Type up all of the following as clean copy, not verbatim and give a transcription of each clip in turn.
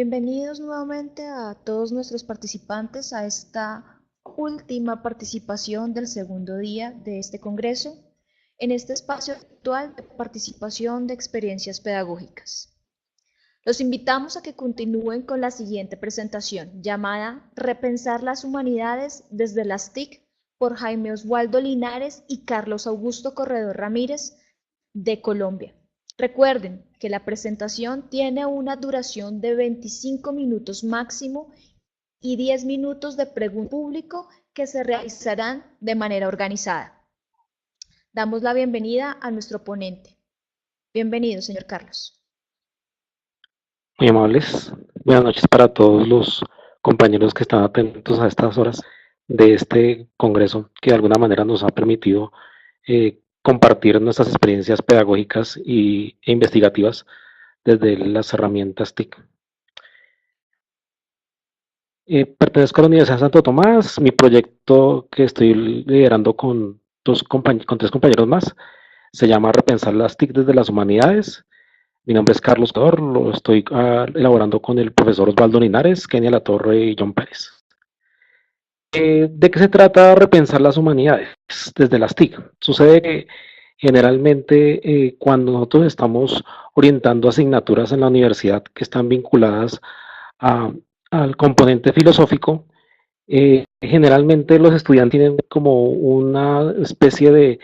Bienvenidos nuevamente a todos nuestros participantes a esta última participación del segundo día de este congreso en este espacio virtual de participación de experiencias pedagógicas. Los invitamos a que continúen con la siguiente presentación llamada Repensar las humanidades desde las TIC por Jaime Oswaldo Linares y Carlos Augusto Corredor Ramírez de Colombia. Recuerden que la presentación tiene una duración de 25 minutos máximo y 10 minutos de pregunta público que se realizarán de manera organizada. Damos la bienvenida a nuestro ponente. Bienvenido, señor Carlos. Muy amables. Buenas noches para todos los compañeros que están atentos a estas horas de este congreso que de alguna manera nos ha permitido compartir nuestras experiencias pedagógicas e investigativas desde las herramientas TIC. Pertenezco a la Universidad de Santo Tomás. Mi proyecto que estoy liderando con tres compañeros más se llama Repensar las TIC desde las humanidades. Mi nombre es Carlos Corredor, lo estoy elaborando con el profesor Osvaldo Linares, Kenia Latorre y John Pérez. ¿De qué se trata repensar las humanidades desde las TIC? Sucede que generalmente cuando nosotros estamos orientando asignaturas en la universidad que están vinculadas al componente filosófico, generalmente los estudiantes tienen como una especie de,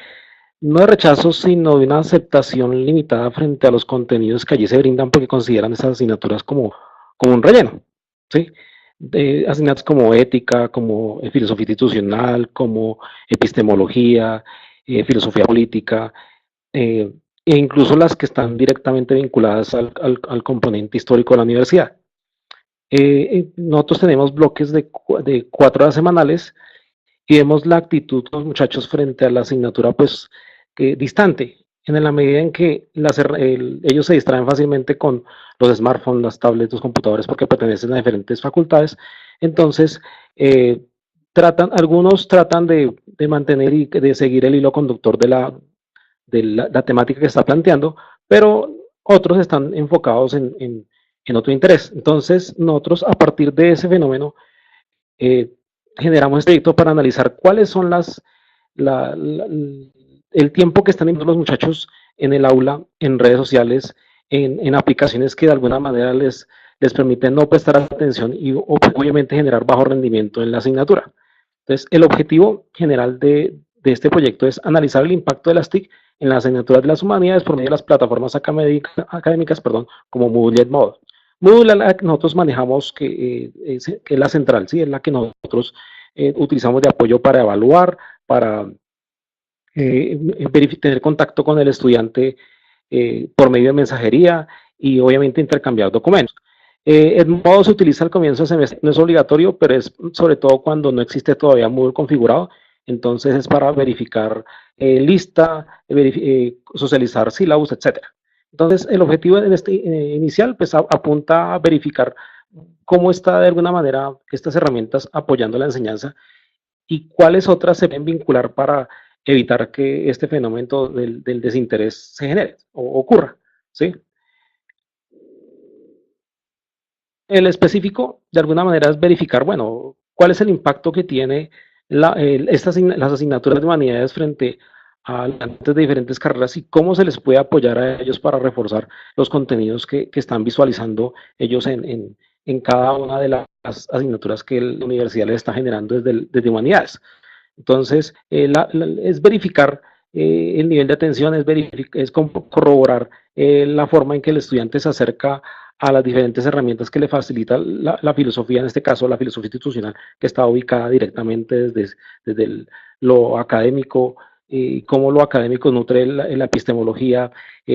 no de rechazo, sino de una aceptación limitada frente a los contenidos que allí se brindan porque consideran esas asignaturas como un relleno, ¿sí? De asignaturas como ética, como filosofía institucional, como epistemología, filosofía política, e incluso las que están directamente vinculadas al componente histórico de la universidad. Nosotros tenemos bloques de 4 horas semanales y vemos la actitud de los muchachos frente a la asignatura pues distante, en la medida en que ellos se distraen fácilmente con los smartphones, las tablets, los computadores porque pertenecen a diferentes facultades. Entonces, algunos tratan de mantener y de seguir el hilo conductor de la temática que está planteando, pero otros están enfocados en otro interés. Entonces, nosotros a partir de ese fenómeno generamos este proyecto para analizar cuáles son el tiempo que están invirtiendo los muchachos en el aula, en redes sociales, en aplicaciones que de alguna manera les permiten no prestar atención y obviamente generar bajo rendimiento en la asignatura. Entonces, el objetivo general de este proyecto es analizar el impacto de las TIC en las asignaturas de las humanidades por medio de las plataformas académicas, como Moodle y Edmodo. Moodle la que nosotros manejamos, que es la central, ¿sí? Es la que nosotros utilizamos de apoyo para evaluar, para tener contacto con el estudiante por medio de mensajería y obviamente intercambiar documentos. Edmodo se utiliza al comienzo del semestre, no es obligatorio, pero es sobre todo cuando no existe todavía Moodle configurado, entonces es para verificar lista, socializar sílabus, etcétera. Entonces, el objetivo en este inicial pues, apunta a verificar cómo está de alguna manera estas herramientas apoyando la enseñanza y cuáles otras se pueden vincular para evitar que este fenómeno del desinterés se genere o ocurra, ¿sí? El específico, de alguna manera, es verificar, bueno, cuál es el impacto que tiene las asignaturas de humanidades frente a estudiantes de diferentes carreras y cómo se les puede apoyar a ellos para reforzar los contenidos que están visualizando ellos en cada una de las asignaturas que la universidad les está generando desde humanidades. Entonces, es verificar el nivel de atención, es corroborar la forma en que el estudiante se acerca a las diferentes herramientas que le facilita la filosofía, en este caso la filosofía institucional, que está ubicada directamente desde lo académico, cómo lo académico nutre la epistemología,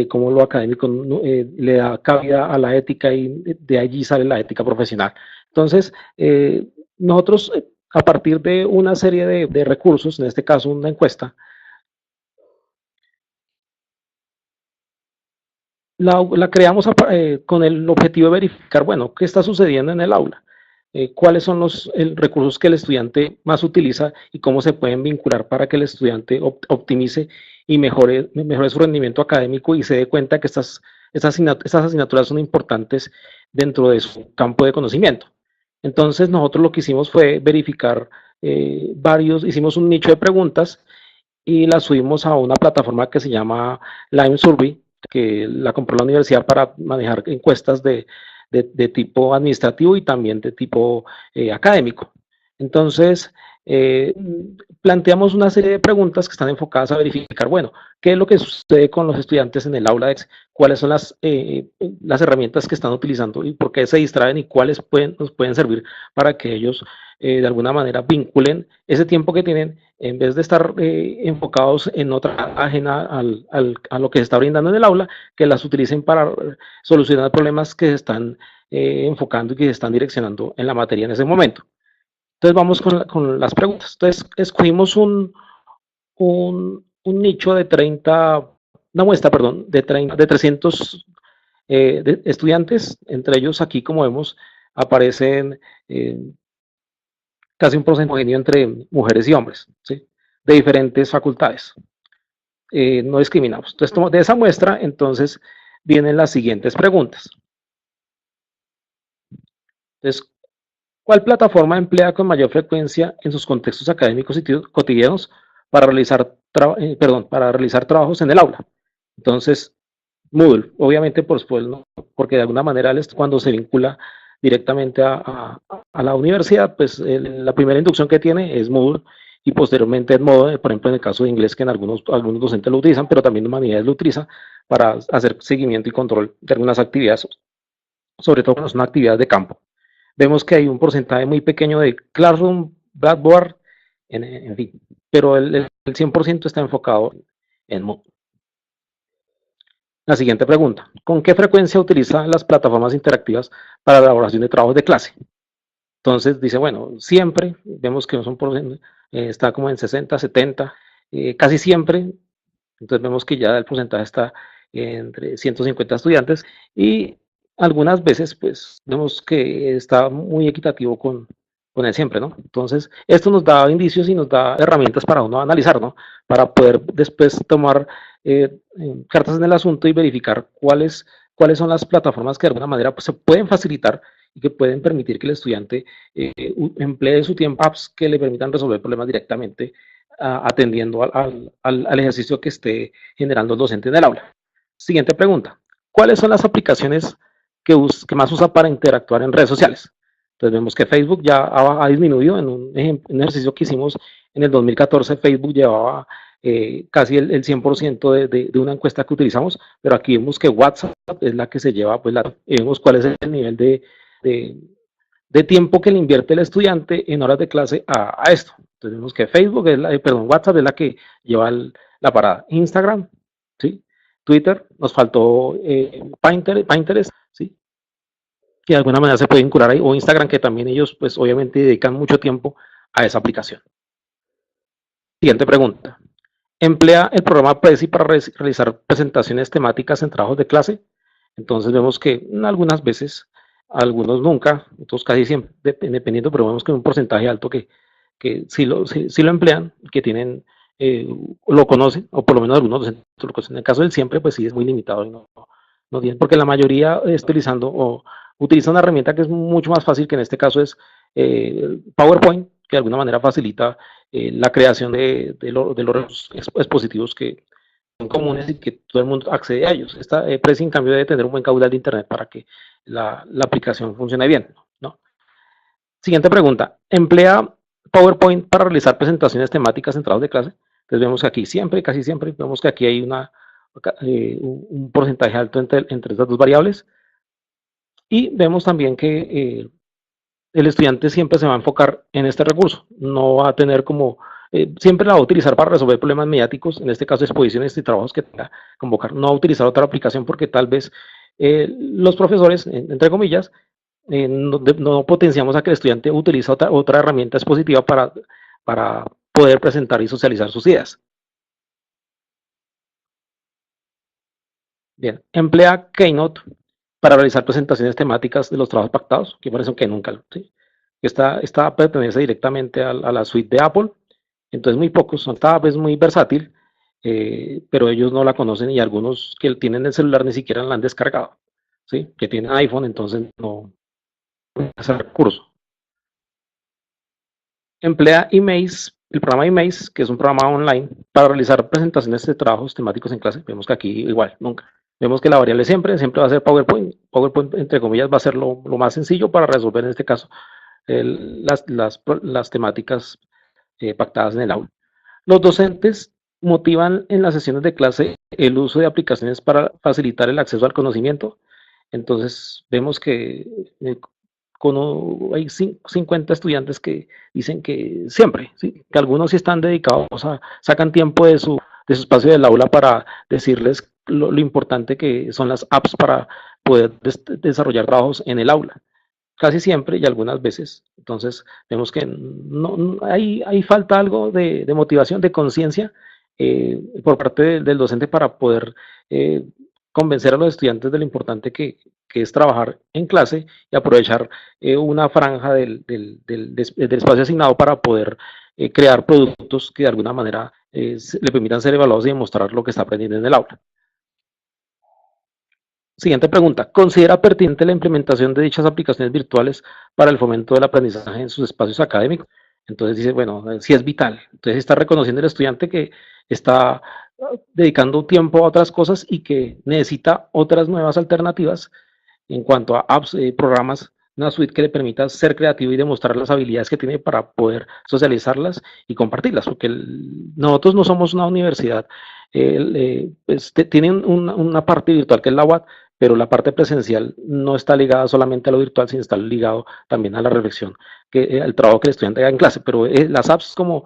cómo lo académico le da cabida a la ética y de allí sale la ética profesional. Entonces, nosotros, a partir de una serie de recursos, en este caso una encuesta, la creamos con el objetivo de verificar, bueno, qué está sucediendo en el aula, cuáles son los recursos que el estudiante más utiliza y cómo se pueden vincular para que el estudiante optimice y mejore su rendimiento académico y se dé cuenta que estas estas asignaturas son importantes dentro de su campo de conocimiento. Entonces nosotros lo que hicimos fue verificar hicimos un nicho de preguntas y las subimos a una plataforma que se llama Lime Survey, que la compró la universidad para manejar encuestas de tipo administrativo y también de tipo académico. Entonces, planteamos una serie de preguntas que están enfocadas a verificar, bueno, qué es lo que sucede con los estudiantes en el aula, cuáles son las herramientas que están utilizando y por qué se distraen y cuáles nos pueden servir para que ellos de alguna manera vinculen ese tiempo que tienen en vez de estar enfocados en otra ajena a lo que se está brindando en el aula, que las utilicen para solucionar problemas que se están enfocando y que se están direccionando en la materia en ese momento. Entonces vamos con las preguntas. Entonces escogimos un nicho de 30, una muestra, perdón, de 300 estudiantes. Entre ellos aquí, como vemos, aparecen casi un porcentaje entre mujeres y hombres, ¿sí? De diferentes facultades. No discriminamos. Entonces, de esa muestra, entonces, vienen las siguientes preguntas. Entonces, ¿cuál plataforma emplea con mayor frecuencia en sus contextos académicos y cotidianos para realizar trabajos en el aula? Entonces, Moodle, obviamente, ¿no? Porque de alguna manera cuando se vincula directamente a la universidad, pues la primera inducción que tiene es Moodle y posteriormente Edmodo, por ejemplo, en el caso de inglés, que en algunos docentes lo utilizan, pero también humanidades lo utilizan para hacer seguimiento y control de algunas actividades, sobre todo cuando son actividades de campo. Vemos que hay un porcentaje muy pequeño de Classroom, Blackboard, en fin, pero el 100% está enfocado en Moodle. La siguiente pregunta, ¿con qué frecuencia utilizan las plataformas interactivas para la elaboración de trabajos de clase? Entonces dice, bueno, siempre, vemos que no son está como en 60, 70, casi siempre, entonces vemos que ya el porcentaje está entre 150 estudiantes y algunas veces pues vemos que está muy equitativo con el siempre, ¿no? Entonces esto nos da indicios y nos da herramientas para uno analizar, ¿no? Para poder después tomar cartas en el asunto y verificar cuáles son las plataformas que de alguna manera pues, se pueden facilitar y que pueden permitir que el estudiante emplee su tiempo apps que le permitan resolver problemas directamente atendiendo al ejercicio que esté generando el docente en el aula. Siguiente pregunta. ¿Cuáles son las aplicaciones que más usa para interactuar en redes sociales? Entonces vemos que Facebook ya ha disminuido. En un ejercicio que hicimos en el 2014, Facebook llevaba casi el 100% de una encuesta que utilizamos, pero aquí vemos que WhatsApp es la que se lleva, pues vemos cuál es el nivel de tiempo que le invierte el estudiante en horas de clase a esto. Entonces vemos que WhatsApp es la que lleva la parada. Instagram, ¿sí? Twitter, nos faltó Pinterest, ¿sí? Que de alguna manera se puede vincular ahí, o Instagram, que también ellos, pues obviamente dedican mucho tiempo a esa aplicación. Siguiente pregunta. ¿Emplea el programa Prezi para realizar presentaciones temáticas en trabajos de clase? Entonces vemos que algunas veces, algunos nunca, otros casi siempre, dependiendo, pero vemos que un porcentaje alto que sí lo emplean, que tienen, lo conocen, o por lo menos algunos docentes lo conocen. En el caso del siempre, pues sí es muy limitado, y no tienen, porque la mayoría está utiliza una herramienta que es mucho más fácil, que en este caso es PowerPoint, que de alguna manera facilita la creación de los expositivos que son comunes y que todo el mundo accede a ellos. Esta Prezi, en cambio, debe tener un buen caudal de internet para que la aplicación funcione bien, ¿no? Siguiente pregunta. ¿Emplea PowerPoint para realizar presentaciones temáticas en trabajos de clase? Entonces vemos que aquí siempre, casi siempre, vemos que aquí hay un porcentaje alto entre estas dos variables. Y vemos también que el estudiante siempre se va a enfocar en este recurso, no va a tener siempre la va a utilizar para resolver problemas mediáticos, en este caso exposiciones y trabajos que tenga que convocar, no va a utilizar otra aplicación porque tal vez los profesores, entre comillas, no potenciamos a que el estudiante utilice otra herramienta expositiva para poder presentar y socializar sus ideas. Bien, emplea Keynote para realizar presentaciones temáticas de los trabajos pactados, que parece que nunca, ¿sí? Esta pertenece directamente a la suite de Apple, entonces muy pocos, esta app es muy versátil pero ellos no la conocen y algunos que tienen el celular ni siquiera la han descargado, ¿sí? Que tienen iPhone, entonces no es el recurso. Emplea emails, el programa emails, que es un programa online para realizar presentaciones de trabajos temáticos en clase. Vemos que aquí igual, nunca. Vemos que la variable siempre va a ser PowerPoint. PowerPoint, entre comillas, va a ser lo más sencillo para resolver en este caso las temáticas pactadas en el aula. Los docentes motivan en las sesiones de clase el uso de aplicaciones para facilitar el acceso al conocimiento. Entonces, vemos que hay 50 estudiantes que dicen que siempre, ¿sí? Que algunos sí están dedicados sacan tiempo de su espacio del aula para decirles lo importante que son las apps para poder desarrollar trabajos en el aula. Casi siempre y algunas veces. Entonces, vemos que hay falta algo de motivación, de conciencia por parte del docente para poder convencer a los estudiantes de lo importante que es trabajar en clase y aprovechar una franja del espacio asignado para poder crear productos que de alguna manera le permitan ser evaluados y demostrar lo que está aprendiendo en el aula. Siguiente pregunta. ¿Considera pertinente la implementación de dichas aplicaciones virtuales para el fomento del aprendizaje en sus espacios académicos? Entonces dice, bueno, sí es vital. Entonces está reconociendo el estudiante que está dedicando tiempo a otras cosas y que necesita otras nuevas alternativas en cuanto a apps, programas, una suite que le permita ser creativo y demostrar las habilidades que tiene para poder socializarlas y compartirlas, porque nosotros no somos una universidad, pues, tienen una parte virtual que es la UAT, pero la parte presencial no está ligada solamente a lo virtual, sino está ligado también a la reflexión, al trabajo que el estudiante haga en clase, pero las apps como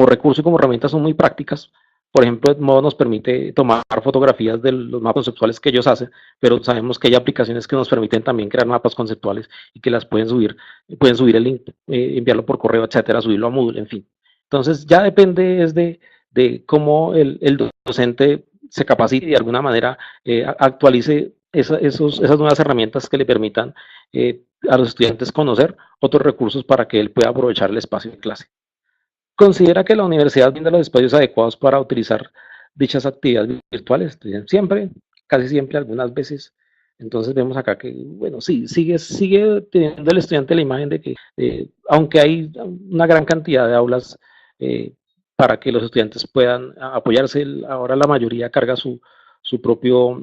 recurso y como herramientas son muy prácticas. Por ejemplo, Edmodo nos permite tomar fotografías de los mapas conceptuales que ellos hacen, pero sabemos que hay aplicaciones que nos permiten también crear mapas conceptuales y que las pueden subir el link, enviarlo por correo, etcétera, subirlo a Moodle, en fin. Entonces, ya depende es de cómo el docente se capacite y de alguna manera actualice esas nuevas herramientas que le permitan a los estudiantes conocer otros recursos para que él pueda aprovechar el espacio de clase. ¿Considera que la universidad brinda los espacios adecuados para utilizar dichas actividades virtuales? Siempre, casi siempre, algunas veces. Entonces vemos acá que, bueno, sí, sigue teniendo el estudiante la imagen de que, aunque hay una gran cantidad de aulas para que los estudiantes puedan apoyarse, ahora la mayoría carga su propio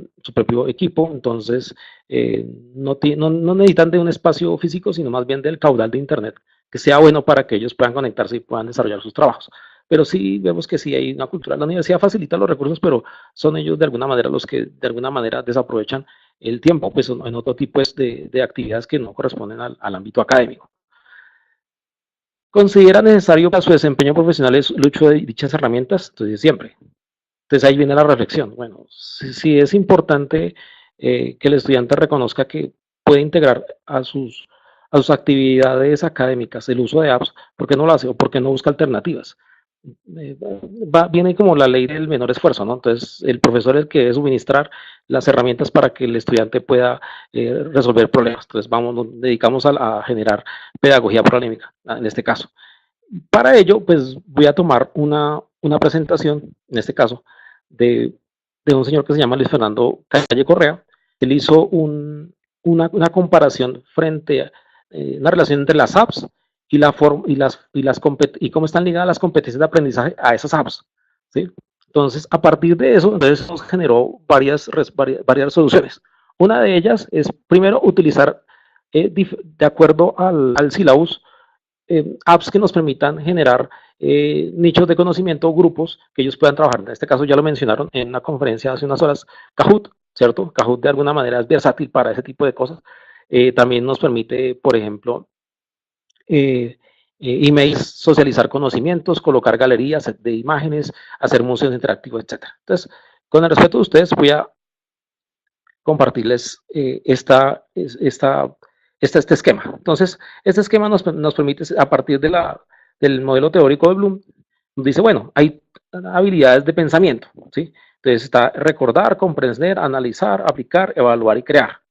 equipo, entonces no necesitan de un espacio físico, sino más bien del caudal de Internet, que sea bueno para que ellos puedan conectarse y puedan desarrollar sus trabajos. Pero sí vemos que sí hay una cultura. La universidad facilita los recursos, pero son ellos de alguna manera los que de alguna manera desaprovechan el tiempo pues, en otro tipo de actividades que no corresponden al ámbito académico. ¿Considera necesario para su desempeño profesional el uso de dichas herramientas? Entonces, siempre. Entonces ahí viene la reflexión. Bueno, si es importante que el estudiante reconozca que puede integrar a sus actividades académicas el uso de apps, ¿por qué no lo hace o por qué no busca alternativas? Viene como la ley del menor esfuerzo, ¿no? Entonces el profesor es el que debe suministrar las herramientas para que el estudiante pueda resolver problemas. Entonces nos dedicamos a generar pedagogía problemática, en este caso. Para ello, pues voy a tomar una presentación, en este caso, de un señor que se llama Luis Fernando Calle Correa. Él hizo una comparación frente a una relación entre las apps y cómo están ligadas las competencias de aprendizaje a esas apps, ¿sí? Entonces, a partir de eso, entonces nos generó varias soluciones. Una de ellas es, primero, utilizar, de acuerdo al sílabus, apps que nos permitan generar nichos de conocimiento o grupos que ellos puedan trabajar. En este caso ya lo mencionaron en una conferencia hace unas horas, Kahoot, ¿cierto? Kahoot de alguna manera es versátil para ese tipo de cosas. También nos permite, por ejemplo, emails, socializar conocimientos, colocar galerías de imágenes, hacer museos interactivos, etc. Entonces, con el respeto de ustedes, voy a compartirles este esquema. Entonces, este esquema nos permite, a partir del modelo teórico de Bloom, nos dice, bueno, hay habilidades de pensamiento, ¿sí? Entonces está recordar, comprender, analizar, aplicar, evaluar y crear,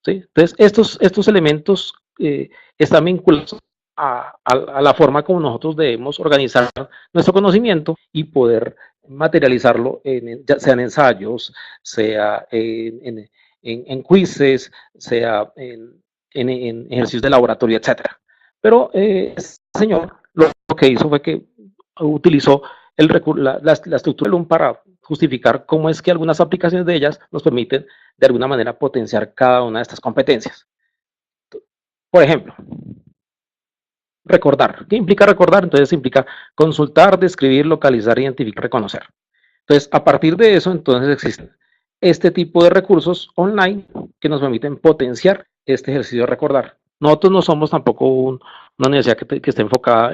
¿sí? Entonces, estos elementos están vinculados a la forma como nosotros debemos organizar nuestro conocimiento y poder materializarlo, ya sea en ensayos, sea en quizzes, sea en ejercicios de laboratorio, etcétera. Pero este señor lo que hizo fue que utilizó la estructura de Loom para justificar cómo es que algunas aplicaciones de ellas nos permiten de alguna manera potenciar cada una de estas competencias. Por ejemplo, recordar. ¿Qué implica recordar? Entonces implica consultar, describir, localizar, identificar, reconocer. Entonces, a partir de eso, entonces existen este tipo de recursos online que nos permiten potenciar este ejercicio de recordar. Nosotros no somos tampoco una universidad que esté enfocada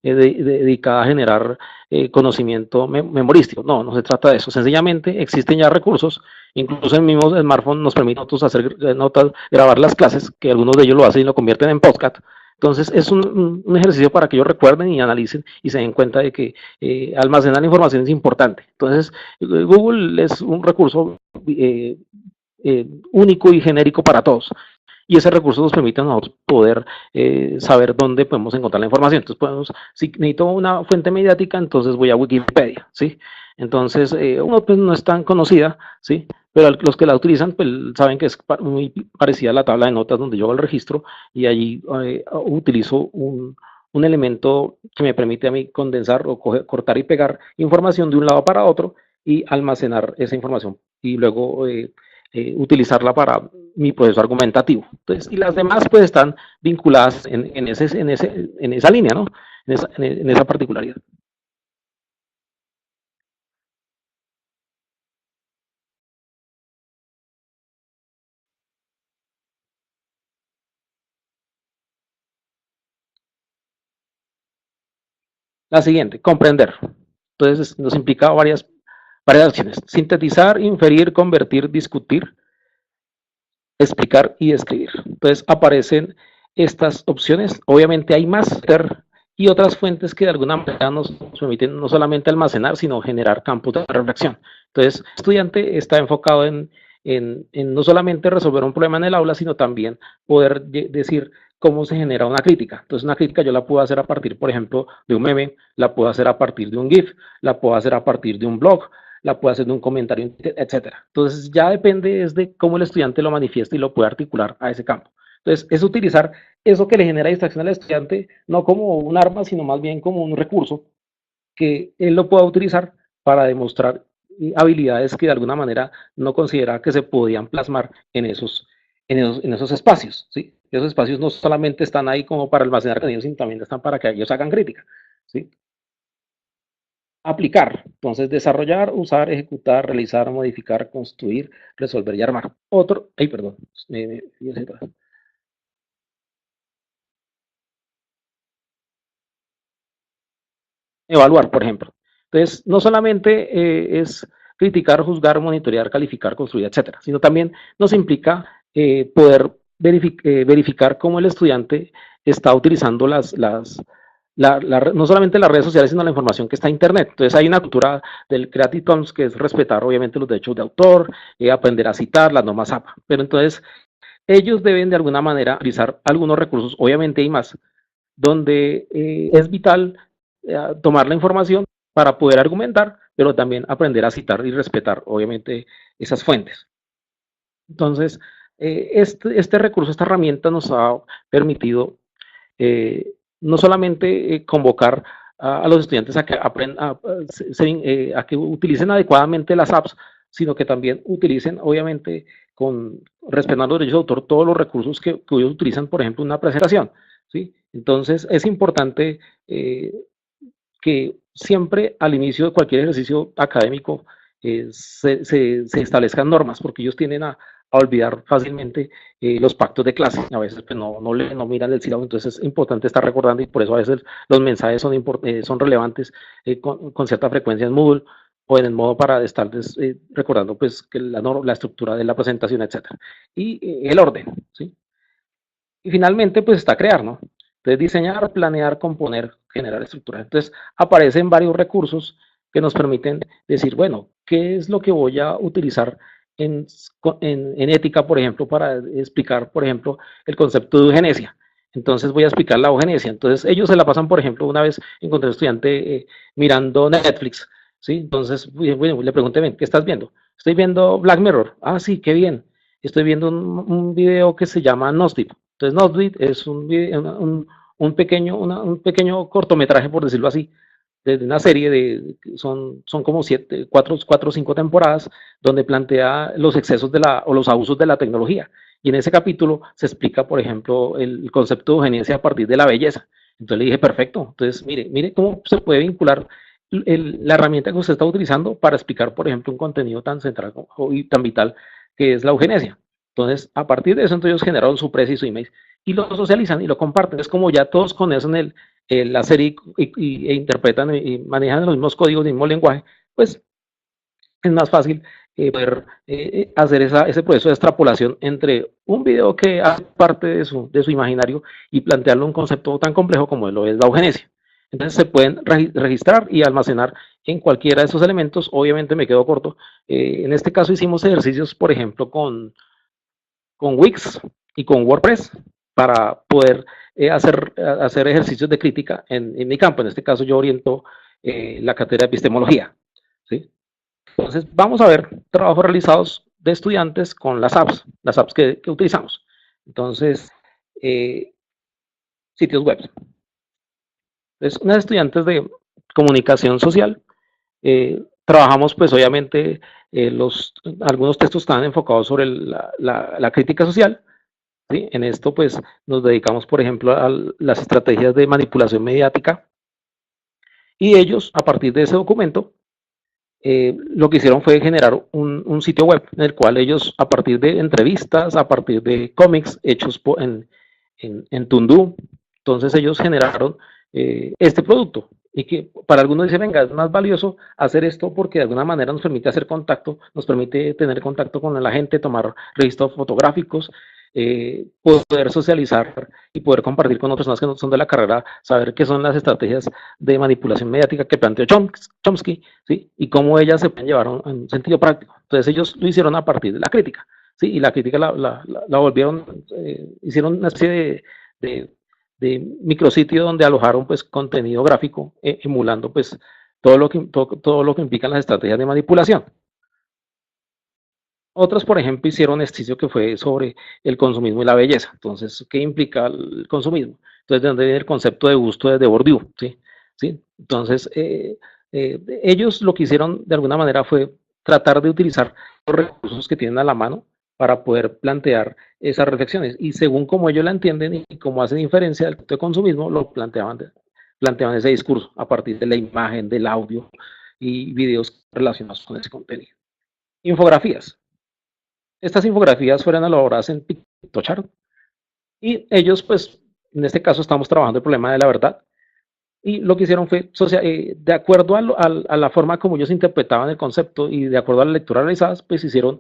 dedicada a generar conocimiento memorístico. No, no se trata de eso. Sencillamente existen ya recursos, incluso el mismo smartphone nos permite a nosotros hacer notas, grabar las clases, que algunos de ellos lo hacen y lo convierten en podcast. Entonces es un ejercicio para que ellos recuerden y analicen y se den cuenta de que almacenar información es importante. Entonces Google es un recurso único y genérico para todos. Y ese recurso nos permite a nosotros poder saber dónde podemos encontrar la información. Entonces, si necesito una fuente mediática, entonces voy a Wikipedia, ¿sí? Entonces, uno pues no es tan conocida, ¿sí? Pero los que la utilizan, pues saben que es muy parecida a la tabla de notas donde yo hago el registro y allí utilizo un elemento que me permite a mí condensar o cortar y pegar información de un lado para otro y almacenar esa información y luego utilizarla para mi proceso argumentativo. Entonces, y las demás pues están vinculadas en esa línea, ¿no? En esa particularidad. La siguiente, comprender. Entonces, nos implica varias acciones. Sintetizar, inferir, convertir, discutir, explicar y describir. Entonces, aparecen estas opciones. Obviamente hay más y otras fuentes que de alguna manera nos permiten no solamente almacenar, sino generar campos de reflexión. Entonces, el estudiante está enfocado en no solamente resolver un problema en el aula, sino también poder decir cómo se genera una crítica. Entonces, una crítica yo la puedo hacer a partir, por ejemplo, de un meme, la puedo hacer a partir de un GIF, la puedo hacer a partir de un blog, la puedo hacer de un comentario, etcétera. Entonces, ya depende es de cómo el estudiante lo manifiesta y lo puede articular a ese campo. Entonces, es utilizar eso que le genera distracción al estudiante, no como un arma, sino más bien como un recurso que él lo pueda utilizar para demostrar habilidades que de alguna manera no considera que se podían plasmar en esos espacios, ¿sí? Esos espacios no solamente están ahí como para almacenar contenido, sino también están para que ellos hagan crítica, ¿sí? Aplicar, entonces desarrollar, usar, ejecutar, realizar, modificar, construir, resolver y armar. Otro, ay, perdón, evaluar, por ejemplo. Entonces, no solamente es criticar, juzgar, monitorear, calificar, construir, etcétera, sino también nos implica poder verificar cómo el estudiante está utilizando no solamente las redes sociales, sino la información que está en Internet. Entonces, hay una cultura del Creative Commons que es respetar, obviamente, los derechos de autor, aprender a citar, las normas APA. Pero entonces, ellos deben de alguna manera utilizar algunos recursos, obviamente hay más, donde es vital tomar la información para poder argumentar, pero también aprender a citar y respetar, obviamente, esas fuentes. Entonces, este recurso, esta herramienta nos ha permitido no solamente convocar a los estudiantes a que, a que utilicen adecuadamente las apps, sino que también utilicen, obviamente, respetando los derechos de autor, todos los recursos que ellos utilizan, por ejemplo, en una presentación. ¿Sí? Entonces, es importante que siempre al inicio de cualquier ejercicio académico se establezcan normas, porque ellos tienden a olvidar fácilmente los pactos de clase. A veces pues, no miran el sílabo, entonces es importante estar recordando y por eso a veces los mensajes son relevantes con cierta frecuencia en Moodle o en el modo para estar recordando pues que la estructura de la presentación, etcétera. Y el orden, ¿sí? Y finalmente, pues está crear, ¿no? Entonces, diseñar, planear, componer, generar estructuras. Entonces, aparecen varios recursos que nos permiten decir, bueno, ¿qué es lo que voy a utilizar en ética, por ejemplo, para explicar, por ejemplo, el concepto de eugenesia? Entonces voy a explicar la eugenesia. Entonces ellos se la pasan, por ejemplo, una vez encontré un estudiante mirando Netflix, ¿sí? Entonces bueno, le pregunté, ven, ¿qué estás viendo? Estoy viendo Black Mirror. Ah, sí, qué bien. Estoy viendo un video que se llama Nosdip. Entonces Nosdip es un pequeño cortometraje, por decirlo así, de una serie son como cuatro o cinco temporadas, donde plantea los excesos o los abusos de la tecnología. Y en ese capítulo se explica, por ejemplo, el concepto de eugenesia a partir de la belleza. Entonces le dije, perfecto. Entonces, mire cómo se puede vincular la herramienta que usted está utilizando para explicar, por ejemplo, un contenido tan central y tan vital que es la eugenesia. Entonces, a partir de eso, entonces ellos generaron su press y su email y lo socializan y lo comparten. Es como ya todos conocen la serie e interpretan y manejan los mismos códigos, el mismo lenguaje, pues es más fácil poder hacer ese proceso de extrapolación entre un video que hace parte de su imaginario y plantearlo un concepto tan complejo como lo es la eugenesia. Entonces se pueden registrar y almacenar en cualquiera de esos elementos. Obviamente me quedo corto. En este caso hicimos ejercicios, por ejemplo, con Wix y con WordPress para poder hacer ejercicios de crítica en mi campo. En este caso yo oriento la cátedra de epistemología. ¿Sí? Entonces, vamos a ver trabajos realizados de estudiantes con las apps que utilizamos. Entonces, eh, sitios web. Entonces, unas estudiantes de comunicación social, trabajamos pues obviamente algunos textos están enfocados sobre la crítica social. ¿Sí? En esto pues nos dedicamos, por ejemplo, a las estrategias de manipulación mediática y ellos, a partir de ese documento, lo que hicieron fue generar un sitio web en el cual ellos, a partir de entrevistas, a partir de cómics hechos en Tundú, entonces ellos generaron este producto. Y que para algunos dice, venga, es más valioso hacer esto porque de alguna manera nos permite hacer contacto, nos permite tener contacto con la gente, tomar registros fotográficos, poder socializar y poder compartir con otras personas que no son de la carrera, saber qué son las estrategias de manipulación mediática que planteó Chomsky, ¿sí? Y cómo ellas se pueden llevar en un sentido práctico. Entonces ellos lo hicieron a partir de la crítica, ¿sí? Y la crítica la volvieron, hicieron una especie de micrositio donde alojaron pues contenido gráfico emulando pues todo lo que implican las estrategias de manipulación. Otros, por ejemplo, hicieron ejercicio que fue sobre el consumismo y la belleza. Entonces, ¿qué implica el consumismo? Entonces, de dónde viene el concepto de gusto de Bourdieu, ¿sí? ¿Sí? Entonces, ellos lo que hicieron de alguna manera fue tratar de utilizar los recursos que tienen a la mano para poder plantear esas reflexiones. Y según como ellos la entienden y como hacen inferencia del concepto de consumismo, lo planteaban ese discurso a partir de la imagen, del audio y videos relacionados con ese contenido. Infografías. Estas infografías fueron elaboradas en PictoChart y ellos, pues, en este caso estamos trabajando el problema de la verdad y lo que hicieron fue, de acuerdo a la forma como ellos interpretaban el concepto y de acuerdo a las lecturas realizadas, pues hicieron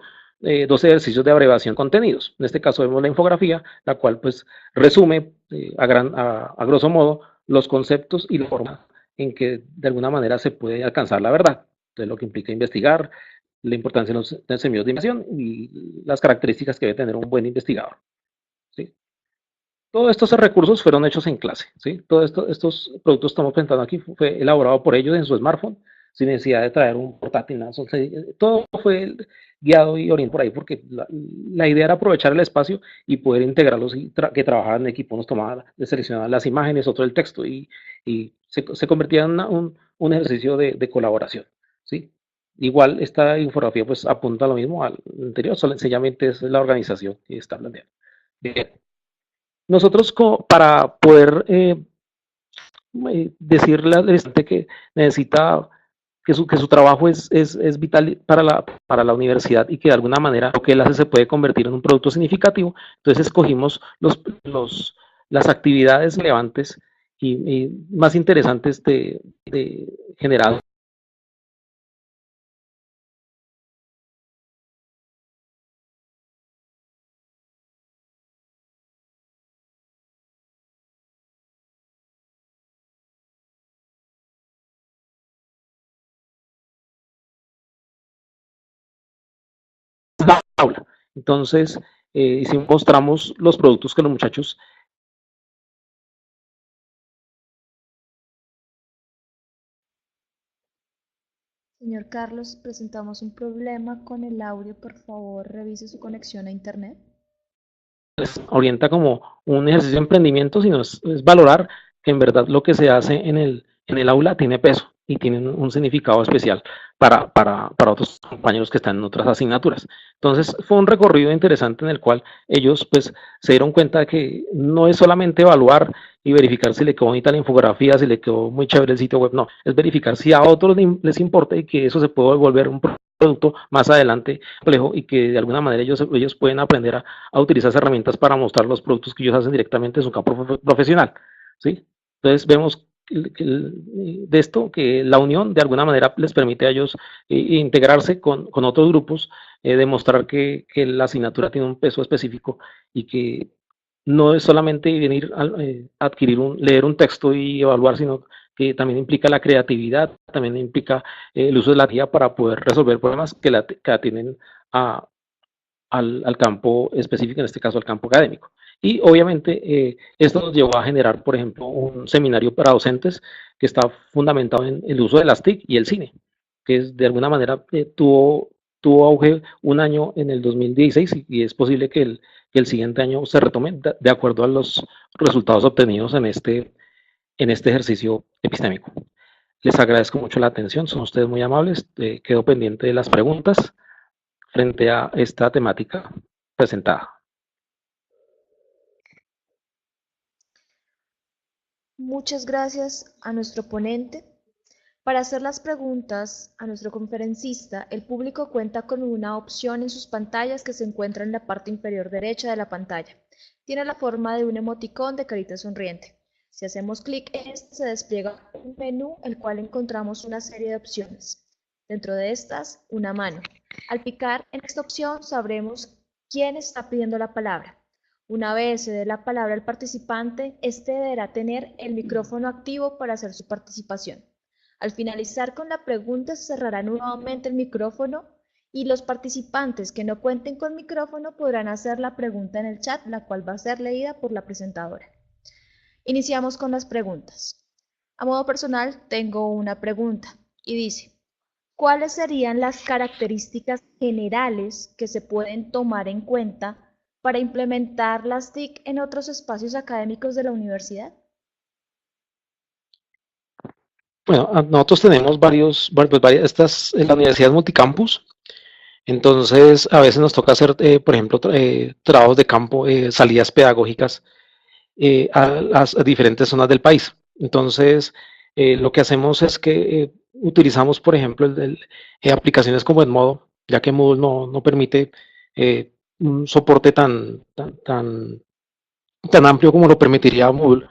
dos ejercicios de abreviación de contenidos. En este caso vemos la infografía, la cual pues resume a grosso modo los conceptos y la forma en que de alguna manera se puede alcanzar la verdad. Entonces lo que implica investigar, la importancia de los medios de investigación y las características que debe tener un buen investigador. ¿Sí? Todos estos recursos fueron hechos en clase. ¿Sí? Todos estos productos que estamos presentando aquí fue elaborado por ellos en su smartphone, sin necesidad de traer un portátil. Nada. Todo fue guiado y orientado por ahí, porque la idea era aprovechar el espacio y poder integrarlos y que trabajaran en equipo. Nos tomaba de seleccionar las imágenes, otro el texto, y se convertía en un ejercicio de colaboración. ¿Sí? Igual esta infografía pues apunta a lo mismo al anterior, sencillamente es la organización que está planteando. Bien. Nosotros para poder decirle al estudiante que necesita que su trabajo es vital para la universidad y que de alguna manera lo que él hace se puede convertir en un producto significativo, entonces escogimos las actividades relevantes y más interesantes de generar la aula. Entonces, mostramos los productos que los muchachos Señor Carlos, presentamos un problema con el audio. Por favor, revise su conexión a Internet. Orienta como un ejercicio de emprendimiento, sino es valorar que en verdad lo que se hace en el aula tiene peso y tiene un significado especial para otros compañeros que están en otras asignaturas. Entonces fue un recorrido interesante en el cual ellos pues se dieron cuenta de que no es solamente evaluar y verificar si le quedó bonita la infografía, si le quedó muy chévere el sitio web, no, es verificar si a otros les importa y que eso se puede volver un producto más adelante complejo y que de alguna manera ellos pueden aprender a utilizar esas herramientas para mostrar los productos que ellos hacen directamente en su campo profesional, ¿sí? Entonces vemos de esto que la unión de alguna manera les permite a ellos integrarse con otros grupos, demostrar que la asignatura tiene un peso específico y que no es solamente venir a adquirir leer un texto y evaluar, sino que también implica la creatividad, también implica el uso de la guía para poder resolver problemas que atienden a, al campo específico, en este caso al campo académico. Y obviamente esto nos llevó a generar, por ejemplo, un seminario para docentes que está fundamentado en el uso de las TIC y el cine, que es, de alguna manera tuvo auge un año en el 2016 y es posible que el siguiente año se retome de acuerdo a los resultados obtenidos en este ejercicio epistémico. Les agradezco mucho la atención, son ustedes muy amables, quedo pendiente de las preguntas frente a esta temática presentada. Muchas gracias a nuestro ponente. Para hacer las preguntas a nuestro conferencista, el público cuenta con una opción en sus pantallas que se encuentra en la parte inferior derecha de la pantalla. Tiene la forma de un emoticón de carita sonriente. Si hacemos clic en este, se despliega un menú, el cual encontramos una serie de opciones. Dentro de estas, una mano. Al picar en esta opción, sabremos quién está pidiendo la palabra. Una vez se dé la palabra al participante, este deberá tener el micrófono activo para hacer su participación. Al finalizar con la pregunta, se cerrará nuevamente el micrófono y los participantes que no cuenten con micrófono podrán hacer la pregunta en el chat, la cual va a ser leída por la presentadora. Iniciamos con las preguntas. A modo personal, tengo una pregunta y dice, ¿cuáles serían las características generales que se pueden tomar en cuenta para implementar las TIC en otros espacios académicos de la universidad? Bueno, nosotros tenemos la universidad es multicampus, entonces a veces nos toca hacer, por ejemplo, trabajos de campo, salidas pedagógicas a las diferentes zonas del país. Entonces, lo que hacemos es que utilizamos, por ejemplo, aplicaciones como Edmodo, ya que Moodle no permite un soporte tan amplio como lo permitiría Moodle.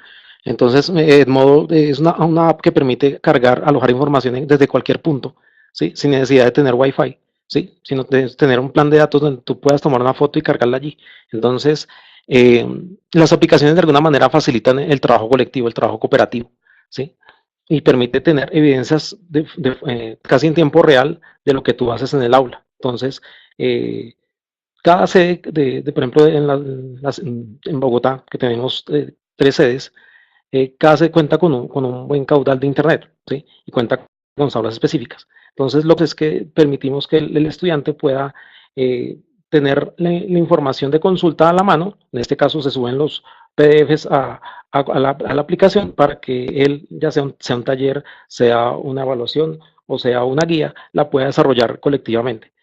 Entonces, Edmodo es una app que permite cargar, alojar información desde cualquier punto, ¿sí? Sin necesidad de tener Wi-Fi, ¿sí? Sino de tener un plan de datos donde tú puedas tomar una foto y cargarla allí. Entonces, eh, las aplicaciones de alguna manera facilitan el trabajo colectivo, el trabajo cooperativo, ¿sí? Y permite tener evidencias casi en tiempo real de lo que tú haces en el aula. Entonces, cada sede, por ejemplo, en Bogotá, que tenemos 3 sedes, cada sede cuenta con un buen caudal de Internet, ¿sí? Y cuenta con aulas específicas. Entonces, lo que es que permitimos que el estudiante pueda tener la información de consulta a la mano, en este caso se suben los PDFs a la aplicación para que él, ya sea un taller, sea una evaluación o sea una guía, la pueda desarrollar colectivamente.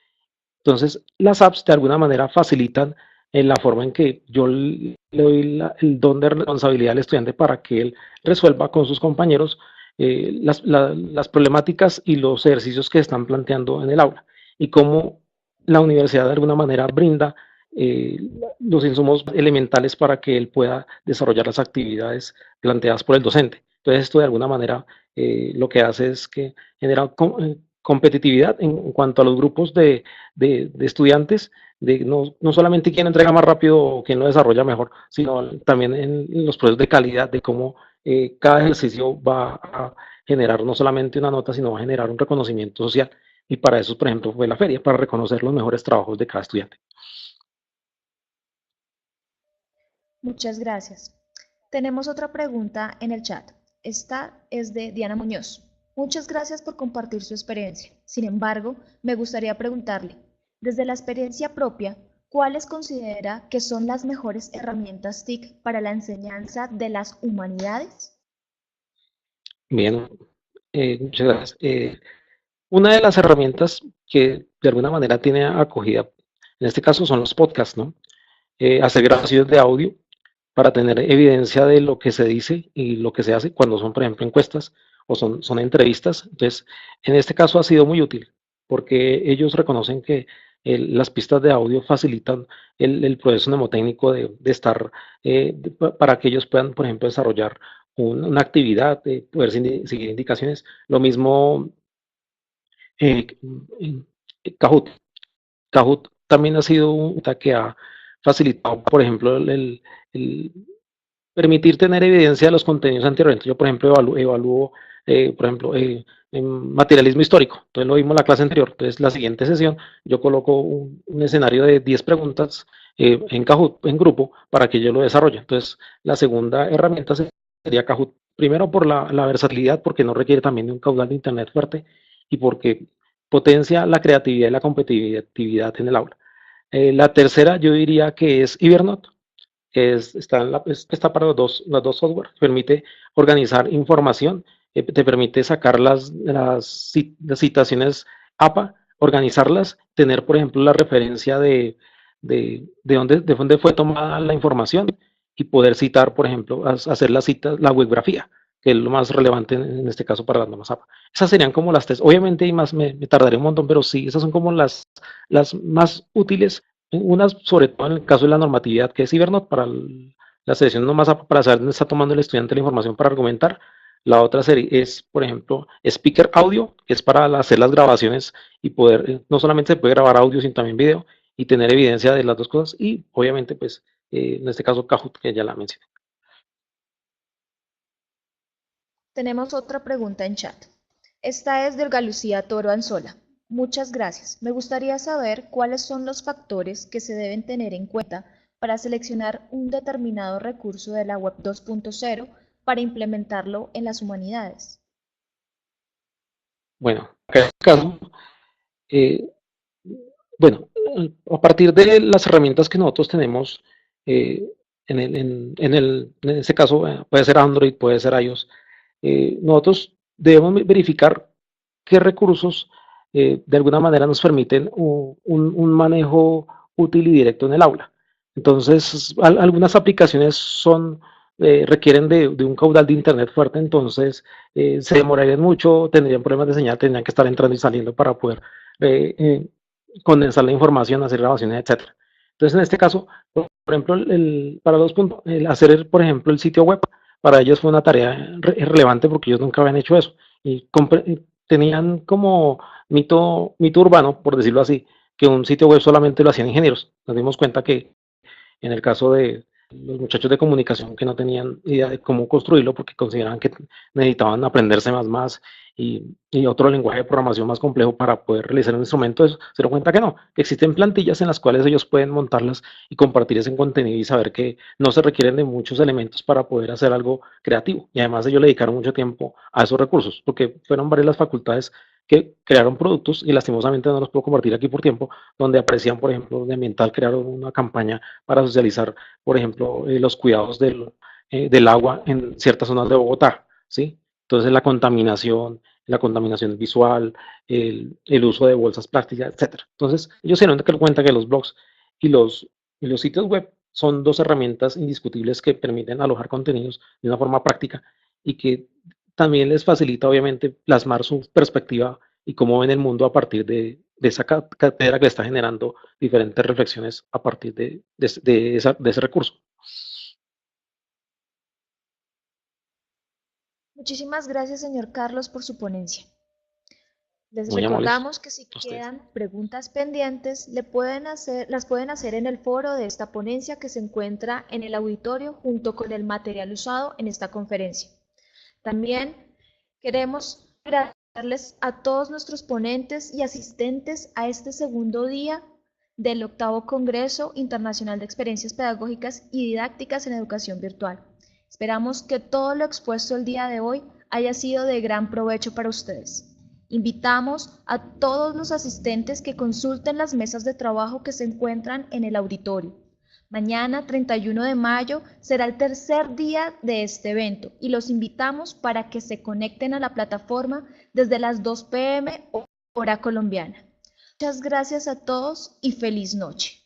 Entonces, las apps de alguna manera facilitan en la forma en que yo le doy el don de responsabilidad al estudiante para que él resuelva con sus compañeros las problemáticas y los ejercicios que están planteando en el aula y cómo la universidad de alguna manera brinda eh, los insumos elementales para que él pueda desarrollar las actividades planteadas por el docente. Entonces, esto de alguna manera lo que hace es que genera competitividad en cuanto a los grupos de estudiantes, de no solamente quién entrega más rápido o quién lo desarrolla mejor, sino también en los procesos de calidad, de cómo cada ejercicio va a generar no solamente una nota, sino va a generar un reconocimiento social. Y para eso, por ejemplo, fue la feria, para reconocer los mejores trabajos de cada estudiante. Muchas gracias. Tenemos otra pregunta en el chat. Esta es de Diana Muñoz. Muchas gracias por compartir su experiencia. Sin embargo, me gustaría preguntarle, desde la experiencia propia, ¿cuáles considera que son las mejores herramientas TIC para la enseñanza de las humanidades? Bien, muchas gracias. Una de las herramientas que de alguna manera tiene acogida, en este caso son los podcasts, ¿no? Hacer grabaciones de audio para tener evidencia de lo que se dice y lo que se hace cuando son, por ejemplo, encuestas o son entrevistas. Entonces, en este caso ha sido muy útil porque ellos reconocen que las pistas de audio facilitan el proceso mnemotécnico de estar, para que ellos puedan, por ejemplo, desarrollar una actividad, poder seguir indicaciones. Lo mismo eh, Kahoot. Kahoot también ha sido un que ha facilitado, por ejemplo, el permitir tener evidencia de los contenidos anteriormente. Yo, por ejemplo, evalúo por ejemplo, en materialismo histórico. Entonces lo vimos en la clase anterior. Entonces, la siguiente sesión, yo coloco un escenario de 10 preguntas en Kahoot, en grupo, para que yo lo desarrolle. Entonces, la segunda herramienta sería Kahoot. Primero, por la versatilidad, porque no requiere también de un caudal de Internet fuerte y porque potencia la creatividad y la competitividad en el aula. La tercera, yo diría que es Evernote, está para los dos software, permite organizar información, te permite sacar las citaciones APA, organizarlas, tener, por ejemplo, la referencia de dónde fue tomada la información y poder citar, por ejemplo, hacer la cita, la webgrafía, que es lo más relevante en este caso para las normas APA. Esas serían como las tres. Obviamente, y más me tardaré un montón, pero sí, esas son como las más útiles, unas, sobre todo en el caso de la normatividad, que es Evernote, para la selección nomás para saber dónde está tomando el estudiante la información para argumentar. La otra serie es, por ejemplo, Speaker Audio, que es para hacer las grabaciones y poder, no solamente se puede grabar audio, sino también video y tener evidencia de las dos cosas. Y obviamente, pues, en este caso, Kahoot, que ya la mencioné. Tenemos otra pregunta en chat. Esta es de Olga Lucía Toro Anzola. Muchas gracias. Me gustaría saber cuáles son los factores que se deben tener en cuenta para seleccionar un determinado recurso de la Web 2.0 para implementarlo en las humanidades. Bueno, acá en este caso, eh, bueno, a partir de las herramientas que nosotros tenemos, eh, en este caso, puede ser Android, puede ser iOS, nosotros debemos verificar qué recursos de alguna manera nos permiten un manejo útil y directo en el aula. Entonces, algunas aplicaciones requieren de un caudal de Internet fuerte, entonces se demorarían mucho, tendrían problemas de señal, tendrían que estar entrando y saliendo para poder eh, eh, condensar la información, hacer grabaciones, etcétera. Entonces, en este caso, por ejemplo, para los puntos, el hacer, por ejemplo, el sitio web, para ellos fue una tarea relevante porque ellos nunca habían hecho eso. Y tenían como mito urbano, por decirlo así, que un sitio web solamente lo hacían ingenieros. Nos dimos cuenta que en el caso de los muchachos de comunicación que no tenían idea de cómo construirlo porque consideraban que necesitaban aprenderse más y otro lenguaje de programación más complejo para poder realizar un instrumento, se dieron cuenta que no, que existen plantillas en las cuales ellos pueden montarlas y compartir ese contenido y saber que no se requieren de muchos elementos para poder hacer algo creativo. Y además ellos le dedicaron mucho tiempo a esos recursos, porque fueron varias las facultades que crearon productos y lastimosamente no los puedo compartir aquí por tiempo, donde aprecian, por ejemplo, de ambiental, crearon una campaña para socializar, por ejemplo, los cuidados del agua en ciertas zonas de Bogotá, ¿sí? Entonces la contaminación visual, el uso de bolsas plásticas, etcétera. Entonces, ellos se dan cuenta que los blogs y los sitios web son dos herramientas indiscutibles que permiten alojar contenidos de una forma práctica y que también les facilita, obviamente, plasmar su perspectiva y cómo ven el mundo a partir de esa cátedra que está generando diferentes reflexiones a partir de ese recurso. Muchísimas gracias, señor Carlos, por su ponencia. Les Muy amables recordamos que si a ustedes. quedan preguntas pendientes, las pueden hacer en el foro de esta ponencia que se encuentra en el auditorio junto con el material usado en esta conferencia. También queremos agradecerles a todos nuestros ponentes y asistentes a este segundo día del octavo Congreso Internacional de Experiencias Pedagógicas y Didácticas en Educación Virtual. Esperamos que todo lo expuesto el día de hoy haya sido de gran provecho para ustedes. Invitamos a todos los asistentes que consulten las mesas de trabajo que se encuentran en el auditorio. Mañana, 31 de mayo, será el tercer día de este evento y los invitamos para que se conecten a la plataforma desde las 2 p.m. hora colombiana. Muchas gracias a todos y feliz noche.